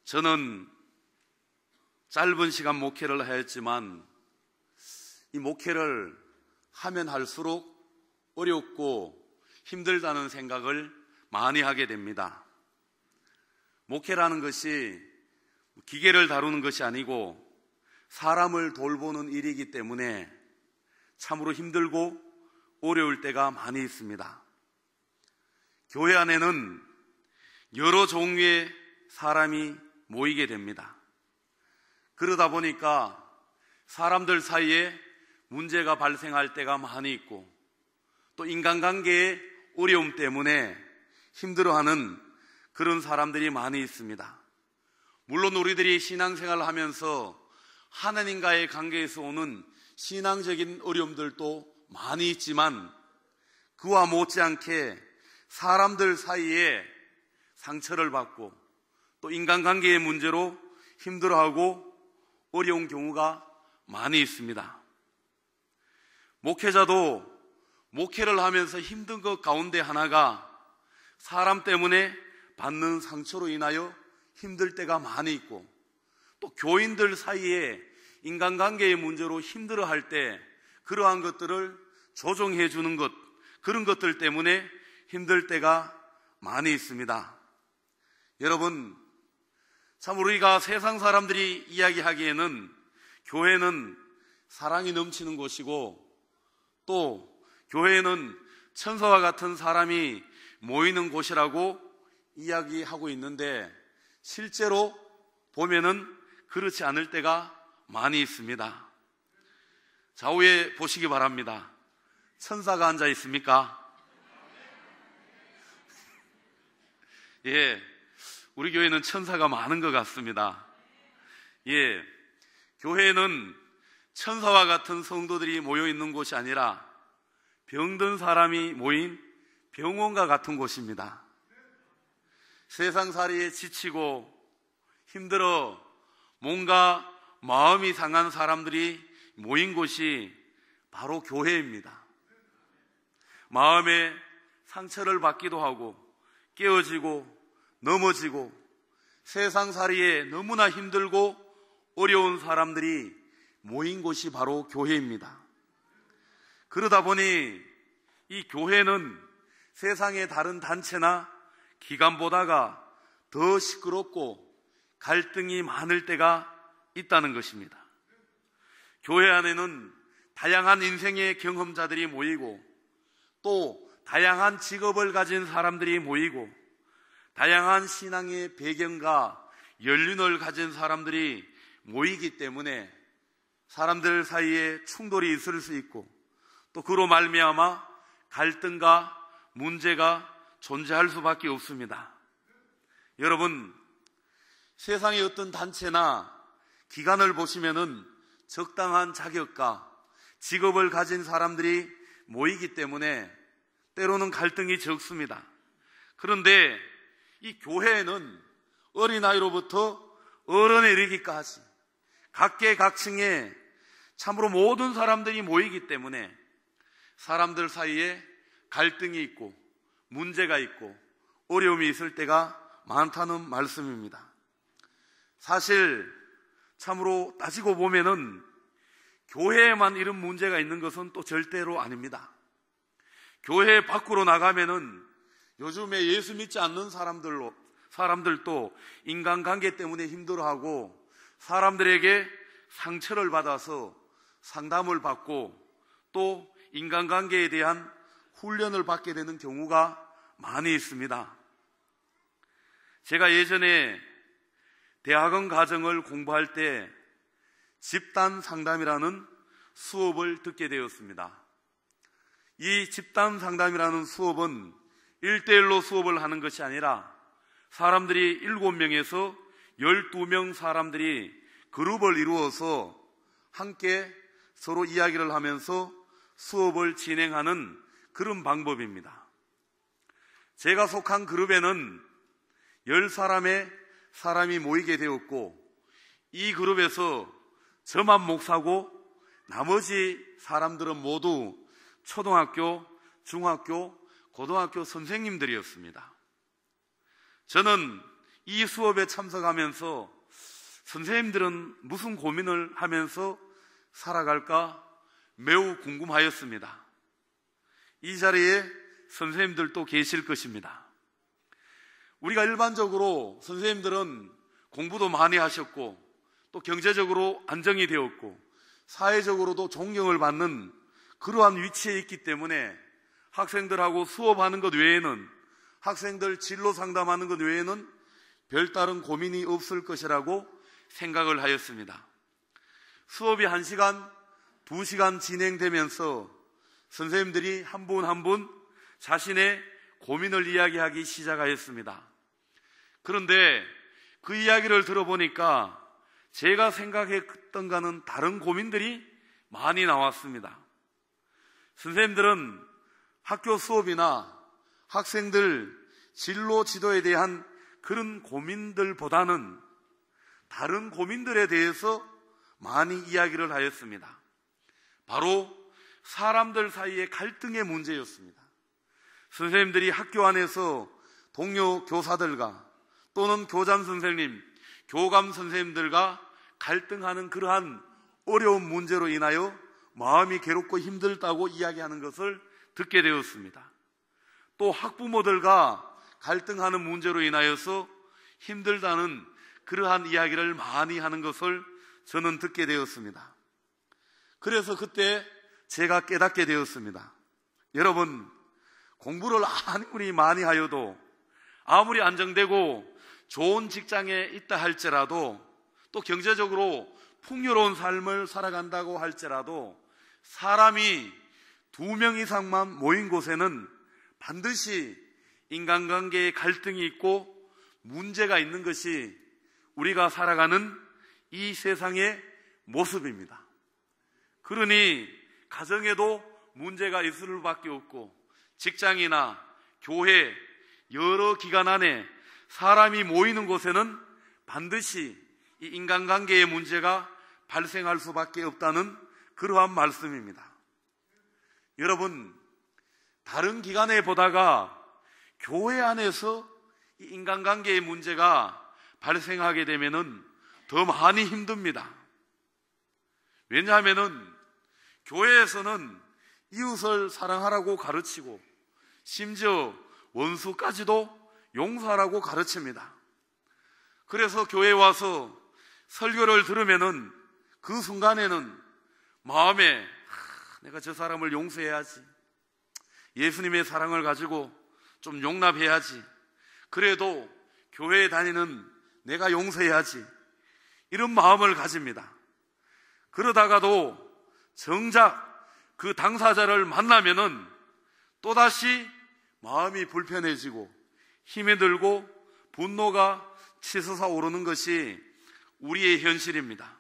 저는 짧은 시간 목회를 하였지만 이 목회를 하면 할수록 어렵고 힘들다는 생각을 많이 하게 됩니다. 목회라는 것이 기계를 다루는 것이 아니고 사람을 돌보는 일이기 때문에 참으로 힘들고 어려울 때가 많이 있습니다. 교회 안에는 여러 종류의 사람이 모이게 됩니다. 그러다 보니까 사람들 사이에 문제가 발생할 때가 많이 있고 또 인간관계의 어려움 때문에 힘들어하는 그런 사람들이 많이 있습니다. 물론 우리들이 신앙생활을 하면서 하나님과의 관계에서 오는 신앙적인 어려움들도 많이 있지만 그와 못지않게 사람들 사이에 상처를 받고 또 인간관계의 문제로 힘들어하고 어려운 경우가 많이 있습니다. 목회자도 목회를 하면서 힘든 것 가운데 하나가 사람 때문에 받는 상처로 인하여 힘들 때가 많이 있고 또 교인들 사이에 인간관계의 문제로 힘들어할 때 그러한 것들을 조정해 주는 것, 그런 것들 때문에 힘들 때가 많이 있습니다. 여러분, 참 우리가 세상 사람들이 이야기하기에는 교회는 사랑이 넘치는 곳이고 또 교회는 천사와 같은 사람이 모이는 곳이라고 이야기하고 있는데 실제로 보면은 그렇지 않을 때가 많이 있습니다. 좌우에 보시기 바랍니다. 천사가 앉아 있습니까? 예, 우리 교회는 천사가 많은 것 같습니다. 예, 교회는 천사와 같은 성도들이 모여 있는 곳이 아니라 병든 사람이 모인 병원과 같은 곳입니다. 세상살이에 지치고 힘들어 뭔가 마음이 상한 사람들이 모인 곳이 바로 교회입니다. 마음에 상처를 받기도 하고 깨어지고 넘어지고 세상살이에 너무나 힘들고 어려운 사람들이 모인 곳이 바로 교회입니다. 그러다 보니 이 교회는 세상의 다른 단체나 기관보다가 더 시끄럽고 갈등이 많을 때가 있다는 것입니다. 교회 안에는 다양한 인생의 경험자들이 모이고 또 다양한 직업을 가진 사람들이 모이고 다양한 신앙의 배경과 연륜을 가진 사람들이 모이기 때문에 사람들 사이에 충돌이 있을 수 있고 또 그로 말미암아 갈등과 문제가 존재할 수밖에 없습니다. 여러분, 세상의 어떤 단체나 기관을 보시면은 적당한 자격과 직업을 가진 사람들이 모이기 때문에 때로는 갈등이 적습니다. 그런데 이 교회에는 어린아이로부터 어른에 이르기까지 각계각층에 참으로 모든 사람들이 모이기 때문에 사람들 사이에 갈등이 있고 문제가 있고 어려움이 있을 때가 많다는 말씀입니다. 사실 참으로 따지고 보면은 교회에만 이런 문제가 있는 것은 또 절대로 아닙니다. 교회 밖으로 나가면은 요즘에 예수 믿지 않는 사람들도 인간관계 때문에 힘들어하고 사람들에게 상처를 받아서 상담을 받고 또 인간관계에 대한 훈련을 받게 되는 경우가 많이 있습니다. 제가 예전에 대학원 과정을 공부할 때 집단 상담이라는 수업을 듣게 되었습니다. 이 집단 상담이라는 수업은 1대1로 수업을 하는 것이 아니라 사람들이 7명에서 12명 사람들이 그룹을 이루어서 함께 서로 이야기를 하면서 수업을 진행하는 그런 방법입니다. 제가 속한 그룹에는 10사람의 사람이 모이게 되었고 이 그룹에서 저만 목사고 나머지 사람들은 모두 초등학교, 중학교, 고등학교 선생님들이었습니다. 저는 이 수업에 참석하면서 선생님들은 무슨 고민을 하면서 살아갈까 매우 궁금하였습니다. 이 자리에 선생님들도 계실 것입니다. 우리가 일반적으로 선생님들은 공부도 많이 하셨고 또 경제적으로 안정이 되었고 사회적으로도 존경을 받는 그러한 위치에 있기 때문에 학생들하고 수업하는 것 외에는, 학생들 진로 상담하는 것 외에는 별다른 고민이 없을 것이라고 생각을 하였습니다. 수업이 1시간, 2시간 진행되면서 선생님들이 한 분 한 분 자신의 고민을 이야기하기 시작하였습니다. 그런데 그 이야기를 들어보니까 제가 생각했던가는 다른 고민들이 많이 나왔습니다. 선생님들은 학교 수업이나 학생들 진로 지도에 대한 그런 고민들보다는 다른 고민들에 대해서 많이 이야기를 하였습니다. 바로 사람들 사이의 갈등의 문제였습니다. 선생님들이 학교 안에서 동료 교사들과 또는 교장 선생님, 교감 선생님들과 갈등하는 그러한 어려운 문제로 인하여 마음이 괴롭고 힘들다고 이야기하는 것을 듣게 되었습니다. 또 학부모들과 갈등하는 문제로 인하여서 힘들다는 그러한 이야기를 많이 하는 것을 저는 듣게 되었습니다. 그래서 그때 제가 깨닫게 되었습니다. 여러분, 공부를 아무리 많이 하여도, 아무리 안정되고 좋은 직장에 있다 할지라도, 또 경제적으로 풍요로운 삶을 살아간다고 할지라도 사람이 2명 이상만 모인 곳에는 반드시 인간관계에 갈등이 있고 문제가 있는 것이 우리가 살아가는 이 세상의 모습입니다. 그러니 가정에도 문제가 있을 수밖에 없고 직장이나 교회, 여러 기관 안에 사람이 모이는 곳에는 반드시 이 인간관계의 문제가 발생할 수밖에 없다는 그러한 말씀입니다. 여러분, 다른 기관에 보다가 교회 안에서 이 인간관계의 문제가 발생하게 되면은 더 많이 힘듭니다. 왜냐하면은 교회에서는 이웃을 사랑하라고 가르치고 심지어 원수까지도 용서하라고 가르칩니다. 그래서 교회에 와서 설교를 들으면은 그 순간에는 마음에 내가 저 사람을 용서해야지, 예수님의 사랑을 가지고 좀 용납해야지, 그래도 교회에 다니는 내가 용서해야지, 이런 마음을 가집니다. 그러다가도 정작 그 당사자를 만나면은 또다시 마음이 불편해지고 힘이 들고 분노가 치솟아 오르는 것이 우리의 현실입니다.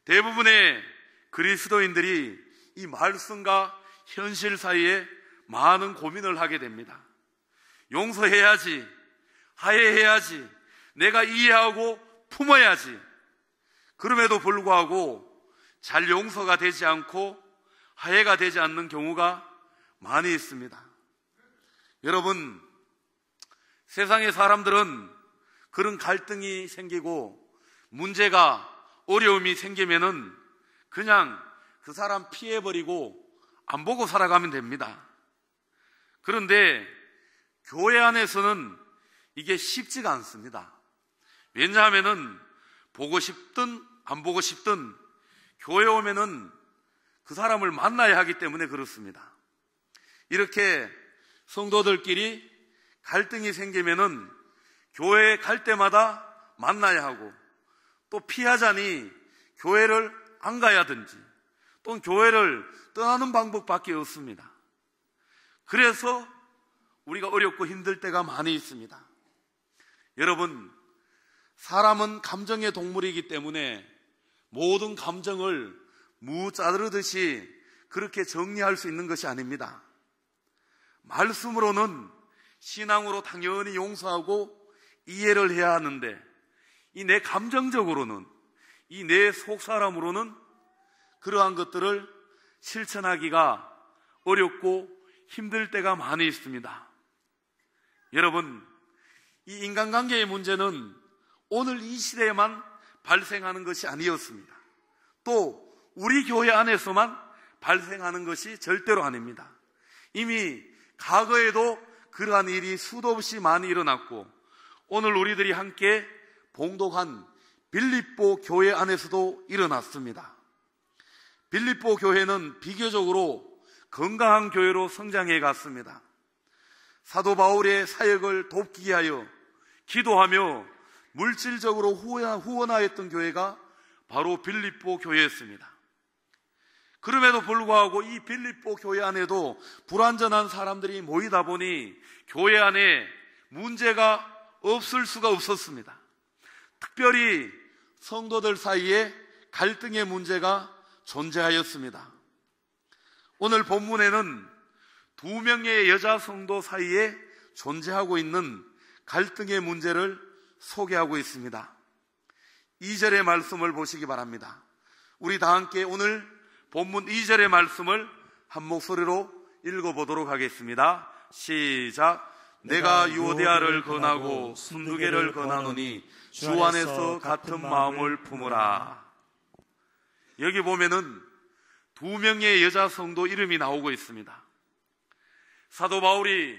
대부분의 그리스도인들이 이 말씀과 현실 사이에 많은 고민을 하게 됩니다. 용서해야지, 화해해야지, 내가 이해하고 품어야지. 그럼에도 불구하고 잘 용서가 되지 않고 화해가 되지 않는 경우가 많이 있습니다. 여러분, 세상의 사람들은 그런 갈등이 생기고 문제가, 어려움이 생기면은 그냥 그 사람 피해버리고 안 보고 살아가면 됩니다. 그런데 교회 안에서는 이게 쉽지가 않습니다. 왜냐하면은 보고 싶든 안 보고 싶든 교회 오면은 그 사람을 만나야 하기 때문에 그렇습니다. 이렇게 성도들끼리 갈등이 생기면은 교회에 갈 때마다 만나야 하고, 또 피하자니 교회를 안 가야든지 또는 교회를 떠나는 방법밖에 없습니다. 그래서 우리가 어렵고 힘들 때가 많이 있습니다. 여러분, 사람은 감정의 동물이기 때문에 모든 감정을 무 짜르듯이 그렇게 정리할 수 있는 것이 아닙니다. 말씀으로는, 신앙으로 당연히 용서하고 이해를 해야 하는데, 이 내 감정적으로는, 이 내 속사람으로는 그러한 것들을 실천하기가 어렵고 힘들 때가 많이 있습니다. 여러분, 이 인간관계의 문제는 오늘 이 시대에만 발생하는 것이 아니었습니다. 또 우리 교회 안에서만 발생하는 것이 절대로 아닙니다. 이미 과거에도 그러한 일이 수도 없이 많이 일어났고, 오늘 우리들이 함께 봉독한 빌립보 교회 안에서도 일어났습니다. 빌립보 교회는 비교적으로 건강한 교회로 성장해 갔습니다. 사도 바울의 사역을 돕기 위하여 기도하며 물질적으로 후원하였던 교회가 바로 빌립보 교회였습니다. 그럼에도 불구하고 이 빌립보 교회 안에도 불완전한 사람들이 모이다 보니 교회 안에 문제가 없을 수가 없었습니다. 특별히 성도들 사이에 갈등의 문제가 존재하였습니다. 오늘 본문에는 2명의 여자 성도 사이에 존재하고 있는 갈등의 문제를 소개하고 있습니다. 2절의 말씀을 보시기 바랍니다. 우리 다 함께 오늘 본문 2절의 말씀을 한 목소리로 읽어보도록 하겠습니다. 시작. 내가 유오디아를 권하고 순두계를 권하노니 주 안에서 같은 마음을 품으라. 여기 보면은 2명의 여자 성도 이름이 나오고 있습니다. 사도 바울이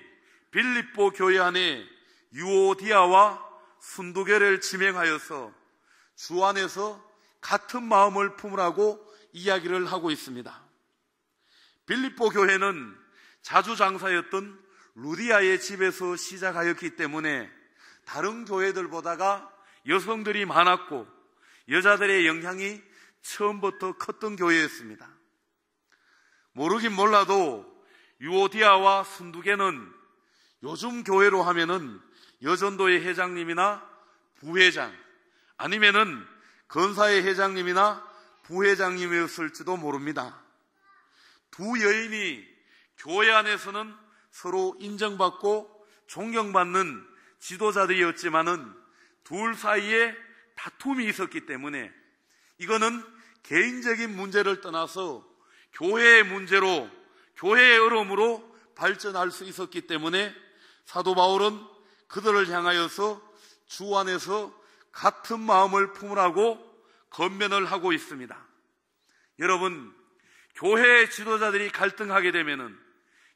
빌립보 교회 안에 유오디아와 순두계를 지명하여서 주 안에서 같은 마음을 품으라고 이야기를 하고 있습니다. 빌립보 교회는 자주장사였던 루디아의 집에서 시작하였기 때문에 다른 교회들보다가 여성들이 많았고 여자들의 영향이 처음부터 컸던 교회였습니다. 모르긴 몰라도 유오디아와 순두계는 요즘 교회로 하면은 여전도의 회장님이나 부회장, 아니면은 건사의 회장님이나 부회장님이었을지도 모릅니다. 두 여인이 교회 안에서는 서로 인정받고 존경받는 지도자들이었지만은 둘 사이에 다툼이 있었기 때문에 이거는 개인적인 문제를 떠나서 교회의 문제로, 교회의 어려움으로 발전할 수 있었기 때문에 사도 바울은 그들을 향하여서 주 안에서 같은 마음을 품으라고 권면을 하고 있습니다. 여러분, 교회의 지도자들이 갈등하게 되면은,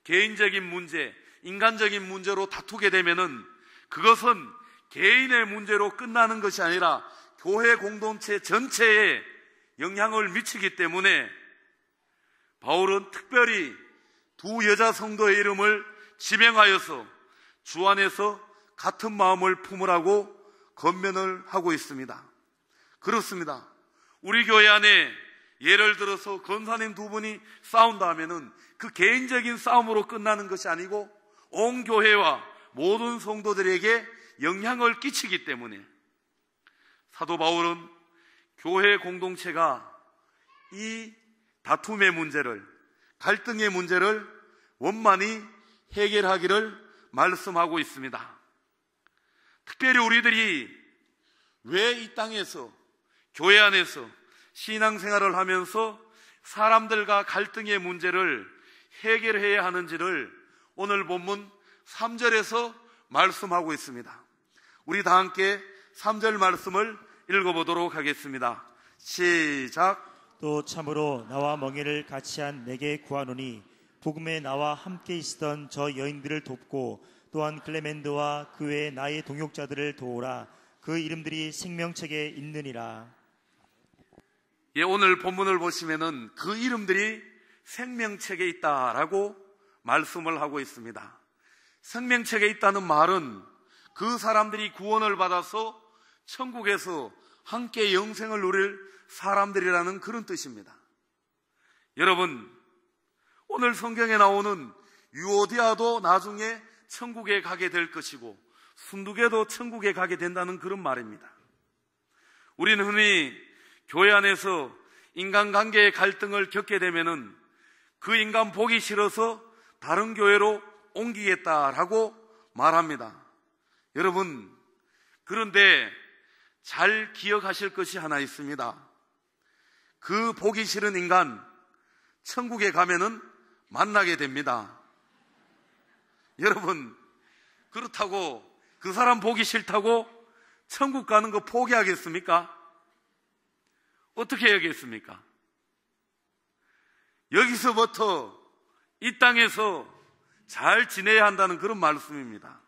개인적인 문제, 인간적인 문제로 다투게 되면은 그것은 개인의 문제로 끝나는 것이 아니라 교회 공동체 전체에 영향을 미치기 때문에 바울은 특별히 두 여자 성도의 이름을 지명하여서 주 안에서 같은 마음을 품으라고 권면을 하고 있습니다. 그렇습니다. 우리 교회 안에 예를 들어서 권사님 두 분이 싸운다 하면은 그 개인적인 싸움으로 끝나는 것이 아니고 온 교회와 모든 성도들에게 영향을 끼치기 때문에 사도 바울은 교회 공동체가 이 다툼의 문제를, 갈등의 문제를 원만히 해결하기를 말씀하고 있습니다. 특별히 우리들이 왜 이 땅에서, 교회 안에서 신앙생활을 하면서 사람들과 갈등의 문제를 해결해야 하는지를 오늘 본문 3절에서 말씀하고 있습니다. 우리 다 함께 3절 말씀을 읽어보도록 하겠습니다. 시작. 또 참으로 나와 멍에를 같이 한 내게 구하노니 복음에 나와 함께 있었던 저 여인들을 돕고 또한 클레멘드와 그 외 나의 동역자들을 도우라. 그 이름들이 생명책에 있느니라. 예, 오늘 본문을 보시면은 그 이름들이 생명책에 있다라고 말씀을 하고 있습니다. 생명책에 있다는 말은 그 사람들이 구원을 받아서 천국에서 함께 영생을 누릴 사람들이라는 그런 뜻입니다. 여러분, 오늘 성경에 나오는 유오디아도 나중에 천국에 가게 될 것이고 순두계도 천국에 가게 된다는 그런 말입니다. 우리는 흔히 교회 안에서 인간관계의 갈등을 겪게 되면은 그 인간 보기 싫어서 다른 교회로 옮기겠다라고 말합니다. 여러분, 그런데 잘 기억하실 것이 하나 있습니다. 그 보기 싫은 인간 천국에 가면은 만나게 됩니다. 여러분, 그렇다고 그 사람 보기 싫다고 천국 가는 거 포기하겠습니까? 어떻게 해야겠습니까? 여기서부터 이 땅에서 잘 지내야 한다는 그런 말씀입니다.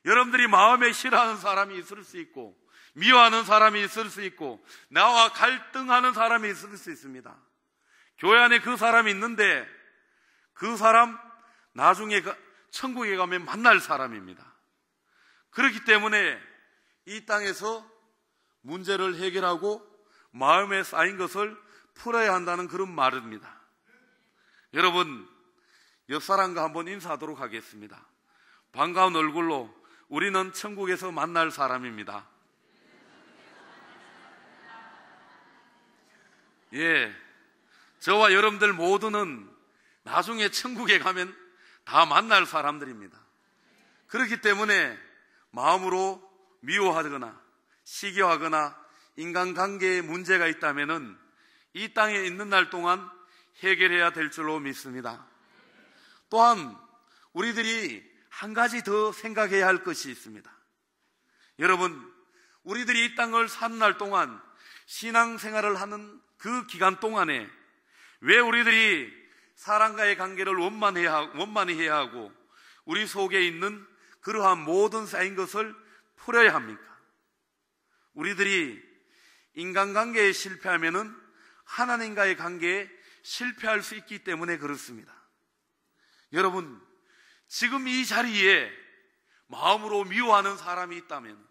여러분들이 마음에 싫어하는 사람이 있을 수 있고, 미워하는 사람이 있을 수 있고, 나와 갈등하는 사람이 있을 수 있습니다. 교회 안에 그 사람이 있는데 그 사람 나중에 천국에 가면 만날 사람입니다. 그렇기 때문에 이 땅에서 문제를 해결하고 마음에 쌓인 것을 풀어야 한다는 그런 말입니다. 여러분, 옆 사람과 한번 인사하도록 하겠습니다. 반가운 얼굴로 우리는 천국에서 만날 사람입니다. 예, 저와 여러분들 모두는 나중에 천국에 가면 다 만날 사람들입니다. 그렇기 때문에 마음으로 미워하거나 시기하거나 인간관계에 문제가 있다면 이 땅에 있는 날 동안 해결해야 될 줄로 믿습니다. 또한 우리들이 한 가지 더 생각해야 할 것이 있습니다. 여러분, 우리들이 이 땅을 사는 날 동안 신앙생활을 하는 그 기간 동안에 왜 우리들이 사람과의 관계를 원만히 해야 하고 우리 속에 있는 그러한 모든 쌓인 것을 풀어야 합니까? 우리들이 인간관계에 실패하면은 하나님과의 관계에 실패할 수 있기 때문에 그렇습니다. 여러분, 지금 이 자리에 마음으로 미워하는 사람이 있다면,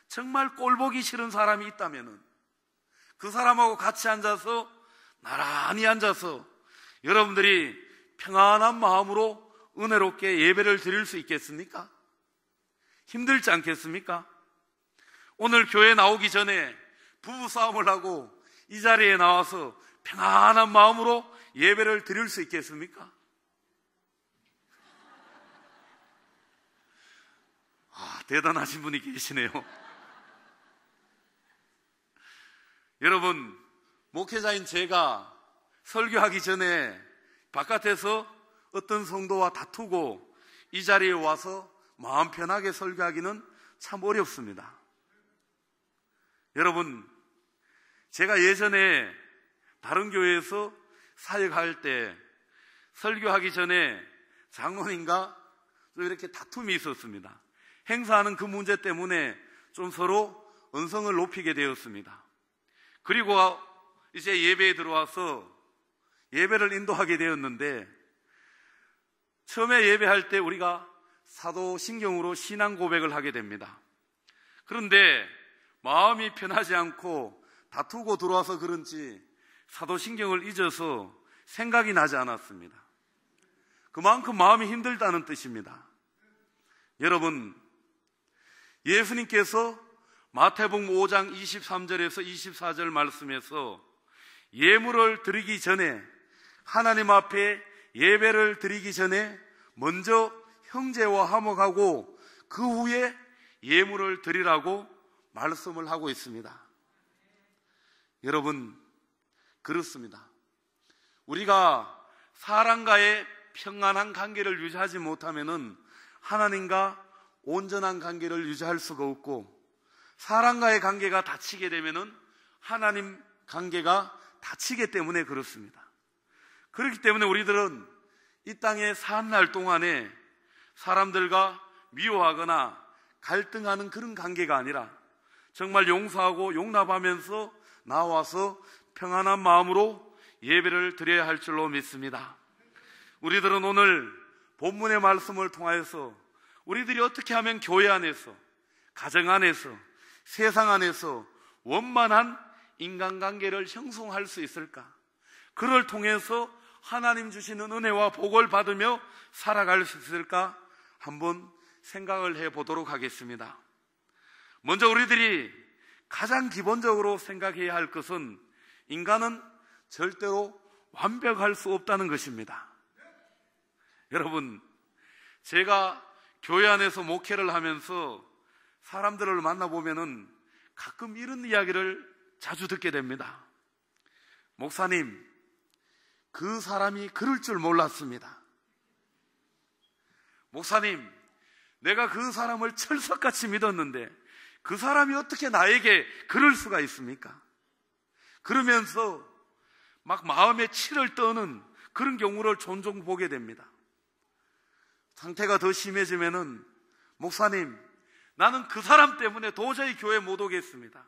정말 꼴보기 싫은 사람이 있다면 그 사람하고 같이 앉아서 나란히 앉아서 여러분들이 평안한 마음으로 은혜롭게 예배를 드릴 수 있겠습니까? 힘들지 않겠습니까? 오늘 교회 나오기 전에 부부싸움을 하고 이 자리에 나와서 평안한 마음으로 예배를 드릴 수 있겠습니까? 대단하신 분이 계시네요. 여러분, 목회자인 제가 설교하기 전에 바깥에서 어떤 성도와 다투고 이 자리에 와서 마음 편하게 설교하기는 참 어렵습니다. 여러분, 제가 예전에 다른 교회에서 사역할 때 설교하기 전에 장로님과 좀 이렇게 다툼이 있었습니다. 행사하는 그 문제 때문에 좀 서로 언성을 높이게 되었습니다. 그리고 이제 예배에 들어와서 예배를 인도하게 되었는데, 처음에 예배할 때 우리가 사도신경으로 신앙 고백을 하게 됩니다. 그런데 마음이 편하지 않고 다투고 들어와서 그런지 사도신경을 잊어서 생각이 나지 않았습니다. 그만큼 마음이 힘들다는 뜻입니다. 여러분, 예수님께서 마태복음 5장 23절에서 24절 말씀에서 예물을 드리기 전에, 하나님 앞에 예배를 드리기 전에 먼저 형제와 화목하고 그 후에 예물을 드리라고 말씀을 하고 있습니다. 여러분, 그렇습니다. 우리가 사람과의 평안한 관계를 유지하지 못하면은 하나님과 온전한 관계를 유지할 수가 없고, 사람과의 관계가 닫히게 되면은 하나님 관계가 닫히기 때문에 그렇습니다. 그렇기 때문에 우리들은 이 땅에 사는 날 동안에 사람들과 미워하거나 갈등하는 그런 관계가 아니라 정말 용서하고 용납하면서 나와서 평안한 마음으로 예배를 드려야 할 줄로 믿습니다. 우리들은 오늘 본문의 말씀을 통하여서 우리들이 어떻게 하면 교회 안에서, 가정 안에서, 세상 안에서 원만한 인간관계를 형성할 수 있을까? 그를 통해서 하나님 주시는 은혜와 복을 받으며 살아갈 수 있을까? 한번 생각을 해보도록 하겠습니다. 먼저 우리들이 가장 기본적으로 생각해야 할 것은 인간은 절대로 완벽할 수 없다는 것입니다. 여러분, 제가 교회 안에서 목회를 하면서 사람들을 만나보면은 가끔 이런 이야기를 자주 듣게 됩니다. 목사님, 그 사람이 그럴 줄 몰랐습니다. 목사님, 내가 그 사람을 철석같이 믿었는데 그 사람이 어떻게 나에게 그럴 수가 있습니까? 그러면서 막 마음에 치를 떠는 그런 경우를 종종 보게 됩니다. 상태가 더 심해지면은 목사님, 나는 그 사람 때문에 도저히 교회 못 오겠습니다.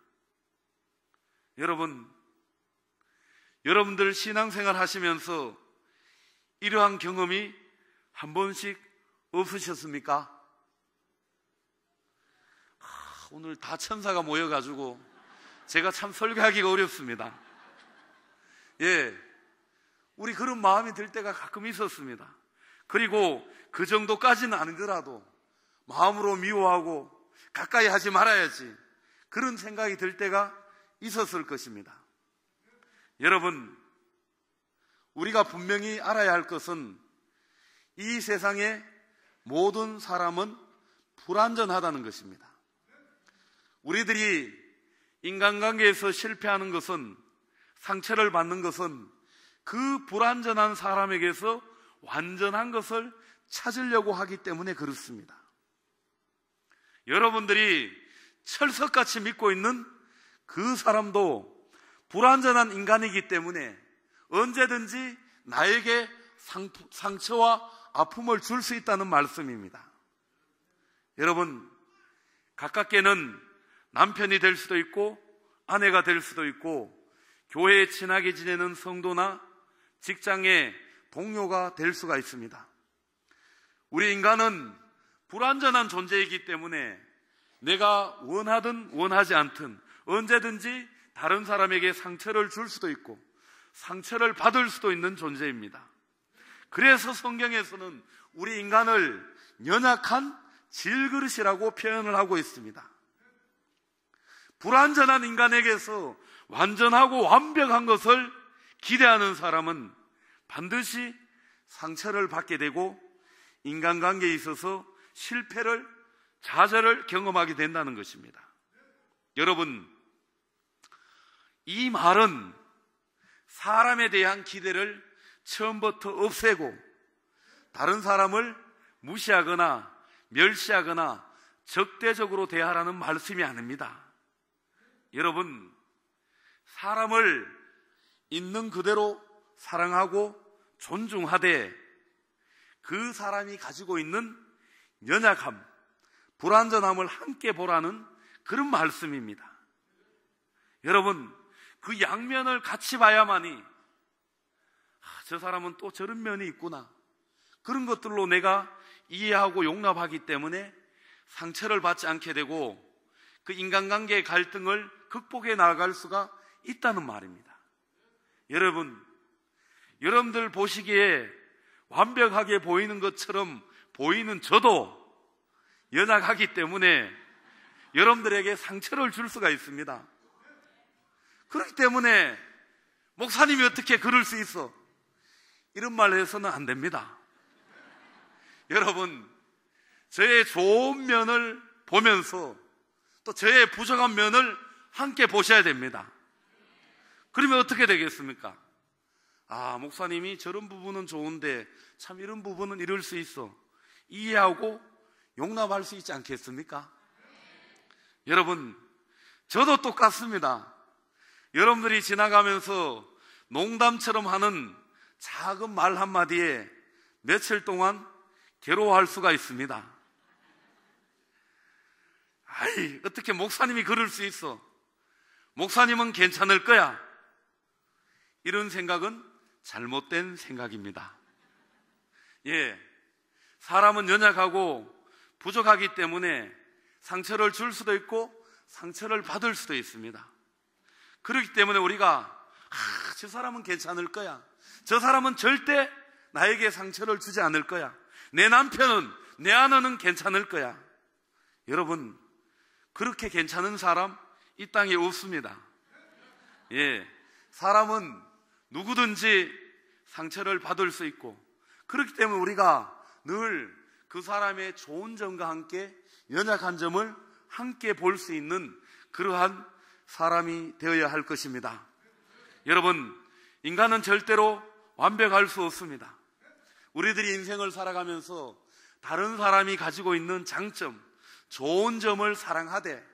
여러분들 신앙생활 하시면서 이러한 경험이 한 번씩 없으셨습니까? 오늘 다 천사가 모여가지고 제가 참 설교하기가 어렵습니다. 예, 우리 그런 마음이 들 때가 가끔 있었습니다. 그리고 그 정도까지는 아니더라도 마음으로 미워하고 가까이 하지 말아야지, 그런 생각이 들 때가 있었을 것입니다. 여러분, 우리가 분명히 알아야 할 것은 이 세상의 모든 사람은 불완전하다는 것입니다. 우리들이 인간관계에서 실패하는 것은, 상처를 받는 것은 그 불완전한 사람에게서 완전한 것을 찾으려고 하기 때문에 그렇습니다. 여러분들이 철석같이 믿고 있는 그 사람도 불완전한 인간이기 때문에 언제든지 나에게 상처와 아픔을 줄 수 있다는 말씀입니다. 여러분, 가깝게는 남편이 될 수도 있고 아내가 될 수도 있고 교회에 친하게 지내는 성도나 직장의 동료가 될 수가 있습니다. 우리 인간은 불완전한 존재이기 때문에 내가 원하든 원하지 않든 언제든지 다른 사람에게 상처를 줄 수도 있고 상처를 받을 수도 있는 존재입니다. 그래서 성경에서는 우리 인간을 연약한 질그릇이라고 표현을 하고 있습니다. 불완전한 인간에게서 완전하고 완벽한 것을 기대하는 사람은 반드시 상처를 받게 되고 인간관계에 있어서 실패를, 좌절을 경험하게 된다는 것입니다. 여러분, 이 말은 사람에 대한 기대를 처음부터 없애고 다른 사람을 무시하거나 멸시하거나 적대적으로 대하라는 말씀이 아닙니다. 여러분, 사람을 있는 그대로 사랑하고 존중하되 그 사람이 가지고 있는 연약함, 불완전함을 함께 보라는 그런 말씀입니다. 여러분, 그 양면을 같이 봐야만이 저 사람은 또 저런 면이 있구나, 그런 것들로 내가 이해하고 용납하기 때문에 상처를 받지 않게 되고 그 인간관계의 갈등을 극복해 나갈 수가 있다는 말입니다. 여러분들 보시기에 완벽하게 보이는 것처럼 보이는 저도 연약하기 때문에 여러분들에게 상처를 줄 수가 있습니다. 그렇기 때문에 목사님이 어떻게 그럴 수 있어? 이런 말 해서는 안 됩니다. 여러분, 저의 좋은 면을 보면서 또 저의 부족한 면을 함께 보셔야 됩니다. 그러면 어떻게 되겠습니까? 아, 목사님이 저런 부분은 좋은데 참 이런 부분은 이럴 수 있어, 이해하고 용납할 수 있지 않겠습니까? 여러분, 저도 똑같습니다. 여러분들이 지나가면서 농담처럼 하는 작은 말 한마디에 며칠 동안 괴로워할 수가 있습니다. 아이, 어떻게 목사님이 그럴 수 있어? 목사님은 괜찮을 거야. 이런 생각은 잘못된 생각입니다. 예, 사람은 연약하고 부족하기 때문에 상처를 줄 수도 있고 상처를 받을 수도 있습니다. 그렇기 때문에 우리가 저 사람은 괜찮을 거야, 저 사람은 절대 나에게 상처를 주지 않을 거야, 내 남편은, 내 아내는 괜찮을 거야. 여러분, 그렇게 괜찮은 사람 이 땅에 없습니다. 예, 사람은 누구든지 상처를 받을 수 있고, 그렇기 때문에 우리가 늘 그 사람의 좋은 점과 함께 연약한 점을 함께 볼 수 있는 그러한 사람이 되어야 할 것입니다. 여러분, 인간은 절대로 완벽할 수 없습니다. 우리들이 인생을 살아가면서 다른 사람이 가지고 있는 장점, 좋은 점을 사랑하되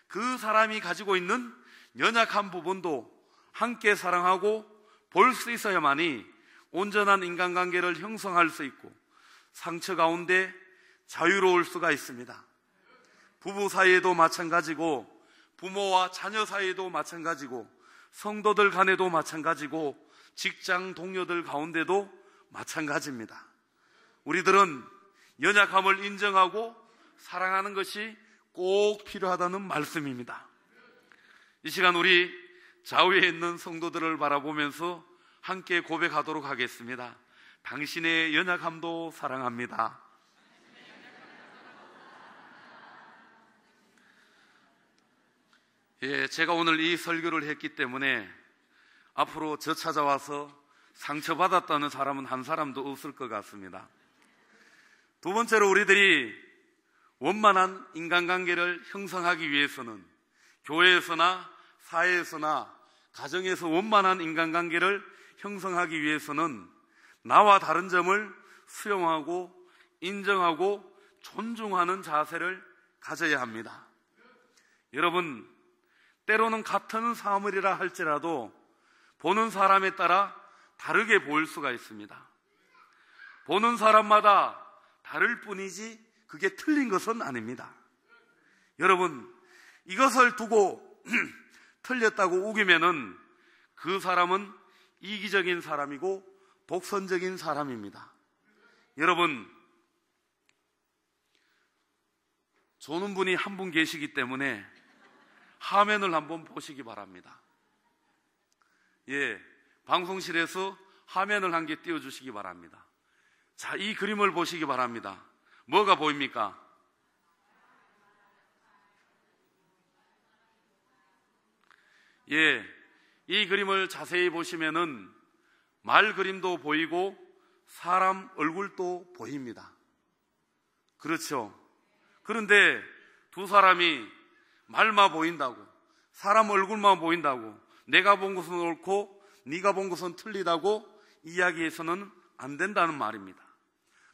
그 사람이 가지고 있는 연약한 부분도 함께 사랑하고 볼 수 있어야만이 온전한 인간관계를 형성할 수 있고 상처 가운데 자유로울 수가 있습니다. 부부 사이에도 마찬가지고 부모와 자녀 사이에도 마찬가지고 성도들 간에도 마찬가지고 직장 동료들 가운데도 마찬가지입니다. 우리들은 연약함을 인정하고 사랑하는 것이 꼭 필요하다는 말씀입니다. 이 시간 우리 좌우에 있는 성도들을 바라보면서 함께 고백하도록 하겠습니다. 당신의 연약함도 사랑합니다. 예, 제가 오늘 이 설교를 했기 때문에 앞으로 저 찾아와서 상처받았다는 사람은 한 사람도 없을 것 같습니다. 두 번째로 우리들이 원만한 인간관계를 형성하기 위해서는 교회에서나 사회에서나 가정에서 원만한 인간관계를 형성하기 위해서는 나와 다른 점을 수용하고 인정하고 존중하는 자세를 가져야 합니다. 여러분, 때로는 같은 사물이라 할지라도 보는 사람에 따라 다르게 보일 수가 있습니다. 보는 사람마다 다를 뿐이지 그게 틀린 것은 아닙니다. 여러분, 이것을 두고 틀렸다고 우기면은 그 사람은 이기적인 사람이고 독선적인 사람입니다. 여러분, 조는 분이 한 분 계시기 때문에 화면을 한번 보시기 바랍니다. 예, 방송실에서 화면을 한 개 띄워주시기 바랍니다. 자, 이 그림을 보시기 바랍니다. 뭐가 보입니까? 예, 이 그림을 자세히 보시면은 말 그림도 보이고 사람 얼굴도 보입니다. 그렇죠? 그런데 두 사람이 말만 보인다고, 사람 얼굴만 보인다고, 내가 본 것은 옳고 네가 본 것은 틀리다고 이야기해서는 안 된다는 말입니다.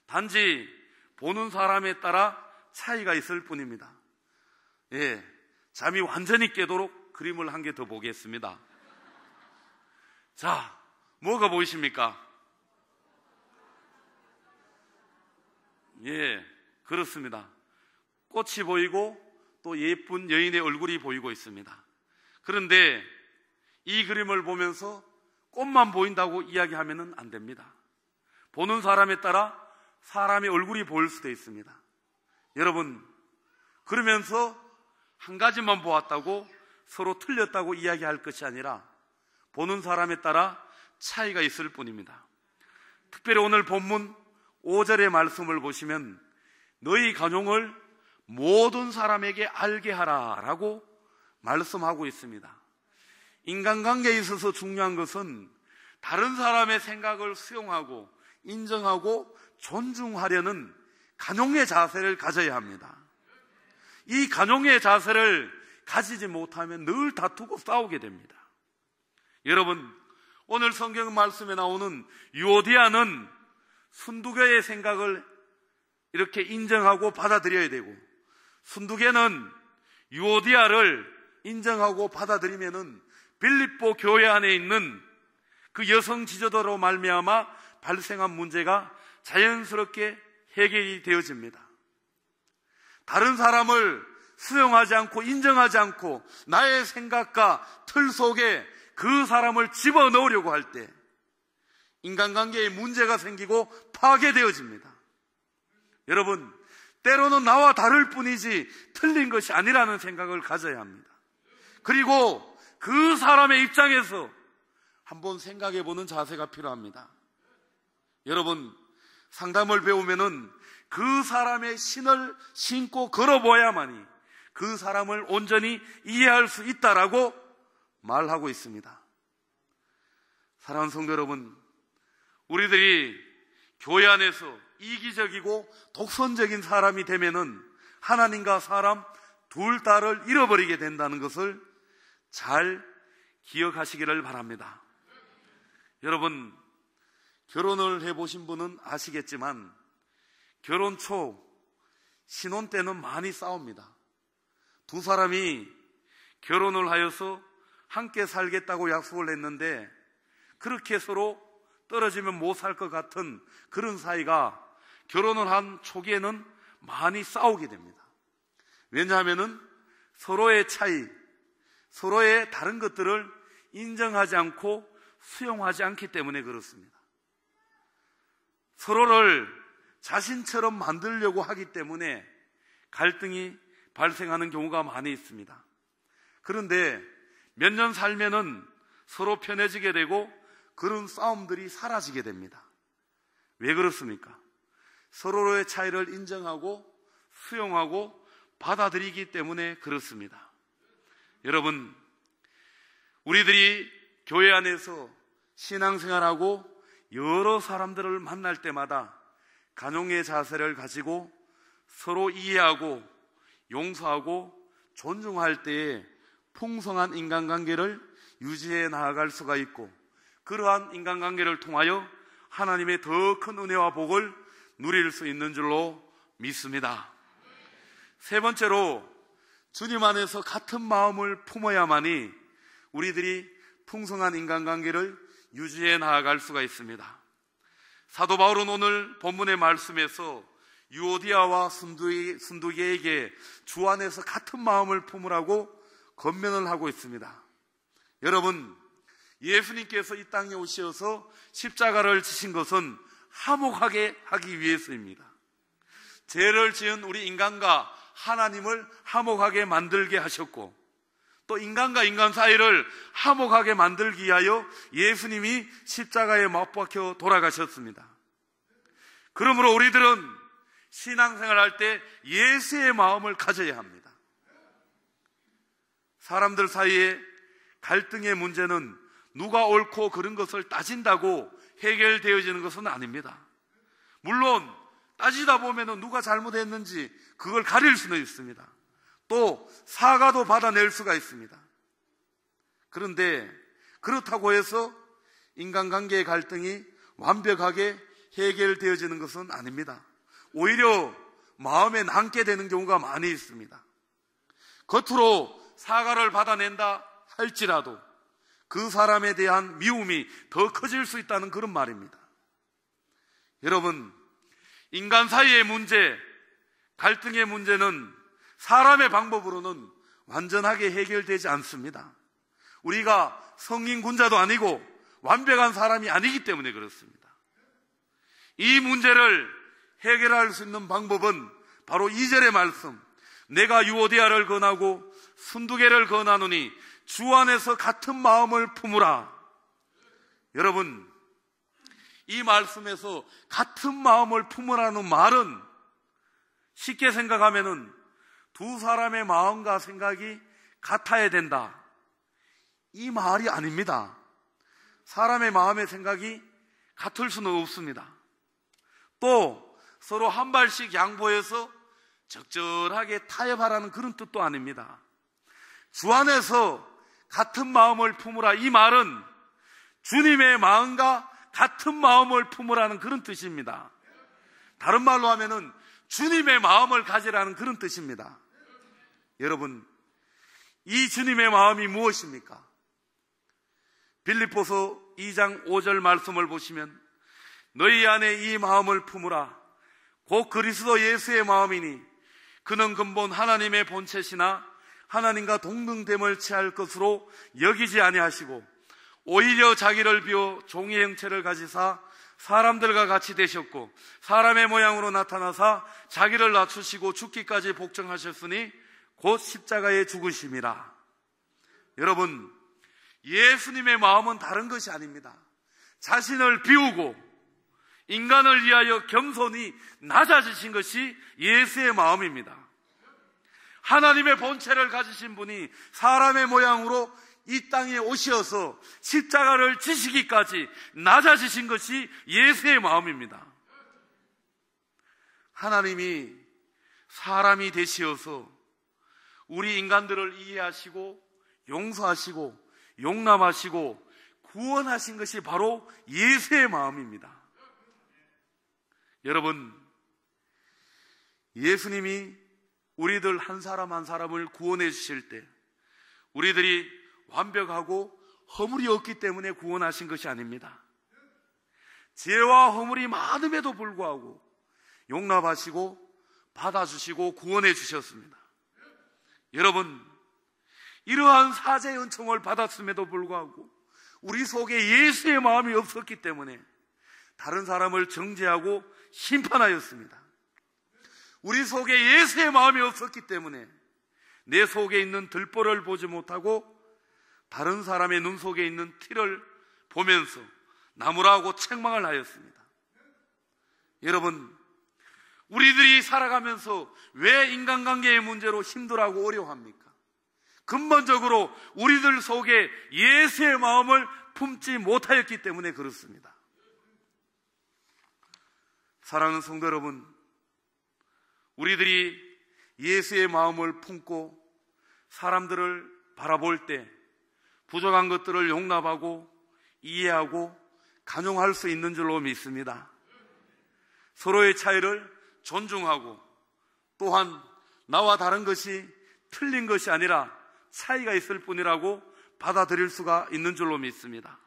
단지 보는 사람에 따라 차이가 있을 뿐입니다. 예, 잠이 완전히 깨도록 그림을 한 개 더 보겠습니다. 자, 뭐가 보이십니까? 예, 그렇습니다. 꽃이 보이고 또 예쁜 여인의 얼굴이 보이고 있습니다. 그런데 이 그림을 보면서 꽃만 보인다고 이야기하면 안 됩니다. 보는 사람에 따라 사람의 얼굴이 보일 수도 있습니다. 여러분, 그러면서 한 가지만 보았다고 서로 틀렸다고 이야기할 것이 아니라 보는 사람에 따라 차이가 있을 뿐입니다. 특별히 오늘 본문 5절의 말씀을 보시면 너희 간용을 모든 사람에게 알게 하라 라고 말씀하고 있습니다. 인간관계에 있어서 중요한 것은 다른 사람의 생각을 수용하고 인정하고 존중하려는 간용의 자세를 가져야 합니다. 이 간용의 자세를 가지지 못하면 늘 다투고 싸우게 됩니다. 여러분, 오늘 성경 말씀에 나오는 유오디아는 순두개의 생각을 이렇게 인정하고 받아들여야 되고, 순두개는 유오디아를 인정하고 받아들이면은 빌립보 교회 안에 있는 그 여성 지도자로 말미암아 발생한 문제가 자연스럽게 해결이 되어집니다. 다른 사람을 수용하지 않고 인정하지 않고 나의 생각과 틀 속에 그 사람을 집어넣으려고 할 때 인간관계에 문제가 생기고 파괴되어집니다. 여러분, 때로는 나와 다를 뿐이지 틀린 것이 아니라는 생각을 가져야 합니다. 그리고 그 사람의 입장에서 한번 생각해 보는 자세가 필요합니다. 여러분, 상담을 배우면은 그 사람의 신을 신고 걸어보아야만이 그 사람을 온전히 이해할 수 있다라고 말하고 있습니다. 사랑하는 성도 여러분, 우리들이 교회 안에서 이기적이고 독선적인 사람이 되면은 하나님과 사람 둘 다를 잃어버리게 된다는 것을 잘 기억하시기를 바랍니다. 여러분, 결혼을 해보신 분은 아시겠지만 결혼 초 신혼 때는 많이 싸웁니다. 두 사람이 결혼을 하여서 함께 살겠다고 약속을 했는데 그렇게 서로 떨어지면 못 살 것 같은 그런 사이가 결혼을 한 초기에는 많이 싸우게 됩니다. 왜냐하면 서로의 차이, 서로의 다른 것들을 인정하지 않고 수용하지 않기 때문에 그렇습니다. 서로를 자신처럼 만들려고 하기 때문에 갈등이 발생하는 경우가 많이 있습니다. 그런데 몇 년 살면은 서로 편해지게 되고 그런 싸움들이 사라지게 됩니다. 왜 그렇습니까? 서로의 차이를 인정하고 수용하고 받아들이기 때문에 그렇습니다. 여러분, 우리들이 교회 안에서 신앙생활하고 여러 사람들을 만날 때마다 간용의 자세를 가지고 서로 이해하고 용서하고 존중할 때에 풍성한 인간관계를 유지해 나아갈 수가 있고 그러한 인간관계를 통하여 하나님의 더 큰 은혜와 복을 누릴 수 있는 줄로 믿습니다. 세 번째로 주님 안에서 같은 마음을 품어야만이 우리들이 풍성한 인간관계를 유지해 나아갈 수가 있습니다. 사도 바울은 오늘 본문의 말씀에서 유오디아와 순두계에게 주 안에서 같은 마음을 품으라고 권면을 하고 있습니다. 여러분, 예수님께서 이 땅에 오셔서 십자가를 지신 것은 화목하게 하기 위해서입니다. 죄를 지은 우리 인간과 하나님을 화목하게 만들게 하셨고 또 인간과 인간 사이를 화목하게 만들기 위하여 예수님이 십자가에 못 박혀 돌아가셨습니다. 그러므로 우리들은 신앙생활할 때 예수의 마음을 가져야 합니다. 사람들 사이에 갈등의 문제는 누가 옳고 그른 것을 따진다고 해결되어지는 것은 아닙니다. 물론 따지다 보면 누가 잘못했는지 그걸 가릴 수는 있습니다. 또 사과도 받아낼 수가 있습니다. 그런데 그렇다고 해서 인간관계의 갈등이 완벽하게 해결되어지는 것은 아닙니다. 오히려 마음에 남게 되는 경우가 많이 있습니다. 겉으로 사과를 받아낸다 할지라도 그 사람에 대한 미움이 더 커질 수 있다는 그런 말입니다. 여러분, 인간 사이의 문제, 갈등의 문제는 사람의 방법으로는 완전하게 해결되지 않습니다. 우리가 성인군자도 아니고 완벽한 사람이 아니기 때문에 그렇습니다. 이 문제를 해결할 수 있는 방법은 바로 2절의 말씀, 내가 유오디아를 권하고 순두계를 권하노니 주 안에서 같은 마음을 품으라. 여러분, 이 말씀에서 같은 마음을 품으라는 말은 쉽게 생각하면은 두 사람의 마음과 생각이 같아야 된다, 이 말이 아닙니다. 사람의 마음의 생각이 같을 수는 없습니다. 또 서로 한 발씩 양보해서 적절하게 타협하라는 그런 뜻도 아닙니다. 주 안에서 같은 마음을 품으라, 이 말은 주님의 마음과 같은 마음을 품으라는 그런 뜻입니다. 다른 말로 하면은 주님의 마음을 가지라는 그런 뜻입니다. 여러분, 이 주님의 마음이 무엇입니까? 빌립보서 2장 5절 말씀을 보시면 너희 안에 이 마음을 품으라 곧 그리스도 예수의 마음이니 그는 근본 하나님의 본체시나 하나님과 동등됨을 취할 것으로 여기지 아니하시고 오히려 자기를 비워 종의 형체를 가지사 사람들과 같이 되셨고 사람의 모양으로 나타나사 자기를 낮추시고 죽기까지 복종하셨으니 곧 십자가에 죽으심이라. 여러분, 예수님의 마음은 다른 것이 아닙니다. 자신을 비우고 인간을 위하여 겸손히 낮아지신 것이 예수의 마음입니다. 하나님의 본체를 가지신 분이 사람의 모양으로 이 땅에 오셔서 십자가를 지시기까지 낮아지신 것이 예수의 마음입니다. 하나님이 사람이 되시어서 우리 인간들을 이해하시고 용서하시고 용납하시고 구원하신 것이 바로 예수의 마음입니다. 여러분, 예수님이 우리들 한 사람 한 사람을 구원해 주실 때 우리들이 완벽하고 허물이 없기 때문에 구원하신 것이 아닙니다. 죄와 허물이 많음에도 불구하고 용납하시고 받아주시고 구원해 주셨습니다. 여러분, 이러한 사죄의 은총을 받았음에도 불구하고 우리 속에 예수의 마음이 없었기 때문에 다른 사람을 정죄하고 심판하였습니다. 우리 속에 예수의 마음이 없었기 때문에 내 속에 있는 들보를 보지 못하고 다른 사람의 눈 속에 있는 티를 보면서 나무라고 책망을 하였습니다. 여러분, 우리들이 살아가면서 왜 인간관계의 문제로 힘들어하고 어려워합니까? 근본적으로 우리들 속에 예수의 마음을 품지 못하였기 때문에 그렇습니다. 사랑하는 성도 여러분, 우리들이 예수의 마음을 품고 사람들을 바라볼 때 부족한 것들을 용납하고 이해하고 간용할 수 있는 줄로 믿습니다. 서로의 차이를 존중하고 또한 나와 다른 것이 틀린 것이 아니라 차이가 있을 뿐이라고 받아들일 수가 있는 줄로 믿습니다.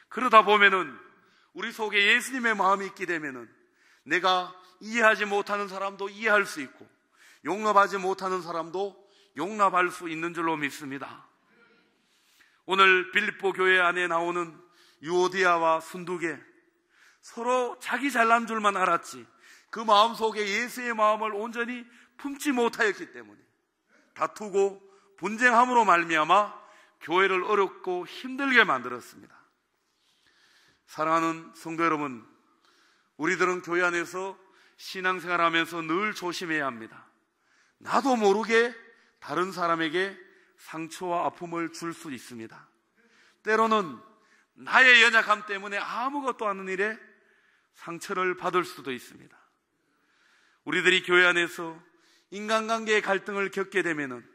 그러다 보면은 우리 속에 예수님의 마음이 있게 되면은 내가 이해하지 못하는 사람도 이해할 수 있고 용납하지 못하는 사람도 용납할 수 있는 줄로 믿습니다. 오늘 빌립보 교회 안에 나오는 유오디아와 순두계, 서로 자기 잘난 줄만 알았지 그 마음속에 예수의 마음을 온전히 품지 못하였기 때문에 다투고 분쟁함으로 말미암아 교회를 어렵고 힘들게 만들었습니다. 사랑하는 성도 여러분, 우리들은 교회 안에서 신앙생활하면서 늘 조심해야 합니다. 나도 모르게 다른 사람에게 상처와 아픔을 줄 수 있습니다. 때로는 나의 연약함 때문에 아무것도 않은 일에 상처를 받을 수도 있습니다. 우리들이 교회 안에서 인간관계의 갈등을 겪게 되면은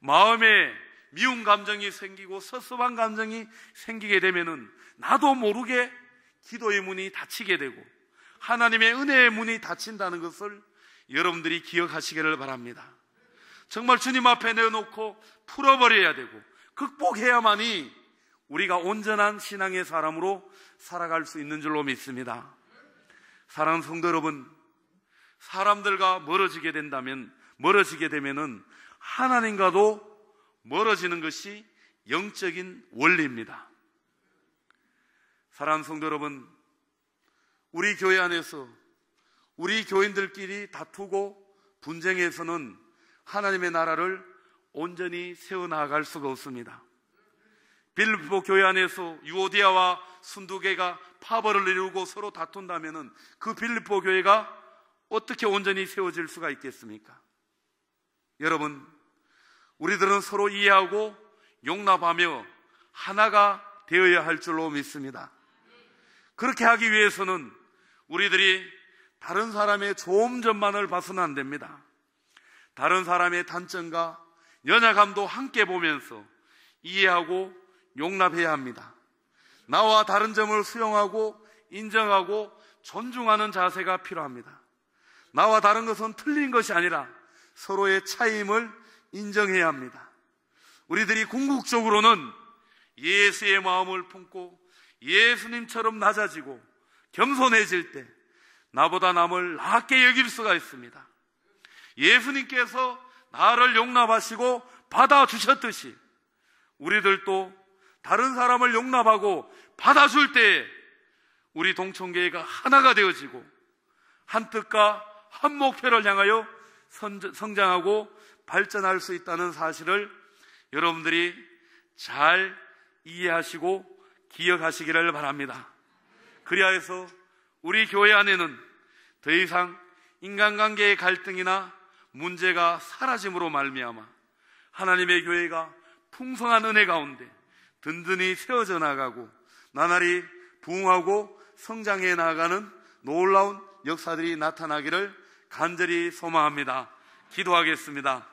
마음에 미운 감정이 생기고 섭섭한 감정이 생기게 되면은 나도 모르게 기도의 문이 닫히게 되고 하나님의 은혜의 문이 닫힌다는 것을 여러분들이 기억하시기를 바랍니다. 정말 주님 앞에 내어놓고 풀어버려야 되고 극복해야만이 우리가 온전한 신앙의 사람으로 살아갈 수 있는 줄로 믿습니다. 사랑하는 성도 여러분, 사람들과 멀어지게 되면은 하나님과도 멀어지는 것이 영적인 원리입니다. 사랑하는 성도 여러분, 우리 교회 안에서 우리 교인들끼리 다투고 분쟁해서는 하나님의 나라를 온전히 세워나갈 수가 없습니다. 빌립보 교회 안에서 유오디아와 순두계가 파벌을 이루고 서로 다툰다면은 그 빌립보 교회가 어떻게 온전히 세워질 수가 있겠습니까? 여러분, 우리들은 서로 이해하고 용납하며 하나가 되어야 할 줄로 믿습니다. 그렇게 하기 위해서는 우리들이 다른 사람의 좋은 점만을 봐서는 안 됩니다. 다른 사람의 단점과 연약함도 함께 보면서 이해하고 용납해야 합니다. 나와 다른 점을 수용하고 인정하고 존중하는 자세가 필요합니다. 나와 다른 것은 틀린 것이 아니라 서로의 차이임을 인정해야 합니다. 우리들이 궁극적으로는 예수의 마음을 품고 예수님처럼 낮아지고 겸손해질 때 나보다 남을 낮게 여길 수가 있습니다. 예수님께서 나를 용납하시고 받아주셨듯이 우리들도 다른 사람을 용납하고 받아줄 때 우리 동천교회가 하나가 되어지고 한 뜻과 한 목표를 향하여 성장하고 발전할 수 있다는 사실을 여러분들이 잘 이해하시고 기억하시기를 바랍니다. 그리하여서 우리 교회 안에는 더 이상 인간관계의 갈등이나 문제가 사라짐으로 말미암아 하나님의 교회가 풍성한 은혜 가운데 든든히 세워져 나가고 나날이 부흥하고 성장해 나가는 놀라운 역사들이 나타나기를 간절히 소망합니다. 기도하겠습니다.